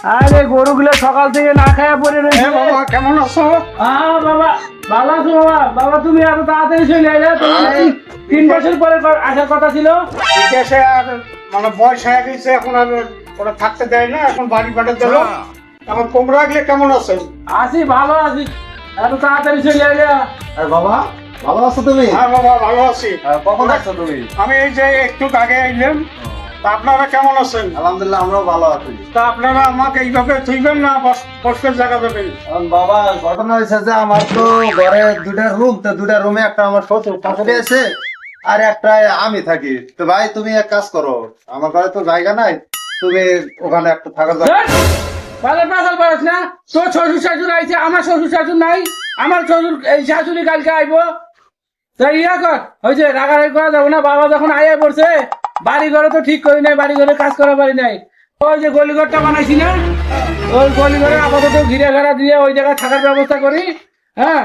আরে গরুগুলো সকাল থেকে না খায়া পড়ে রয়েছে। বাবা কেমন আছো? বাবা ভালো আছো বাবা? বাবা তুমি এত তাড়াতাড়ি চলে এলে, তুমি 3 বছর পরে আসার কথা ছিল। বিদেশে আর মানে বয়স হয়ে গেছে, এখন আর ওরা থাকতে দেয় না, এখন বাড়ি পাঠে দিল। এখন তোমরা গেলে কেমন আছেন? আছি, ভালো আছি। এত তাড়াতাড়ি চলে এলে। বাবা ভালো আছো তুমি? হ্যাঁ বাবা ভালো আছি। কখন আসছো তুমি? আমি এই যে একটু আগে আইলাম। তা আপনারা কেমন আছেন? আলহামদুলিল্লাহ আমরাও ভালো আছি। তা আপনারা আমাকে এইভাবে থইবেন না, বসের জায়গা দেবেন? বাবা ঘটনা হয়েছে যে আমার তো ঘরে 2টা রুম, তো 2টা রুমে একটা আমার শ্বশুর শাশুড়ি আছে আর একটা আমি থাকি। তো ভাই তুমি এক কাজ করো, আমার ঘরে তো জায়গা নাই, তুমি ওখানে একটা থাকার জায়গা। পাগল পাগল পারস না। তোর শ্বশুর শাশুড় আইছে, আমার শ্বশুর শাশুড় নাই। আমার শ্বশুর এই শাশুড়ি কালকে আইবো। তাই ইয়া কর, হয়েছে রাগারাগি করা যাবো না। বাবা যখন আইয়া পড়ছে, বাড়ি ঘরে তো ঠিক করি নাই, বাড়ি ঘরে কাজ করা পারি নাই। ওই যে গলিঘরটা বানাইছি না, ওই গলিঘরে আপাতত ঘিরে ঘেরা দিয়ে ওই জায়গায় থাকার ব্যবস্থা করি। হ্যাঁ,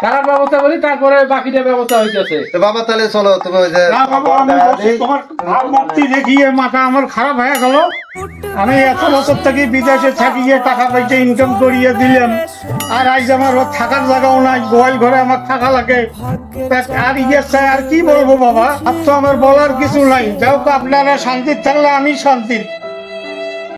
থাকার ব্যবস্থা করি, তারপরে বাকিটা ব্যবস্থা হইতেছে। তো বাবা তাহলে চলো, তুমি ওই যে না বাবা, আমি বলছি, তোমার ভাবমূর্তি দেখিয়ে মাথা আমার খারাপ হয়ে গেল। আমি এত বছর থেকে বিদেশে থাকিয়ে টাকা পয়সা ইনকাম করিয়ে দিলাম, আর আজ আমার ওর থাকার জায়গাও নাই, গোয়াল ঘরে আমার থাকা লাগে। তা আর ইয়ে চাই, আর কি বলবো বাবা? আর তো আমার বলার কিছু নাই। যাও, আপনারা শান্তির থাকলে আমি শান্তির।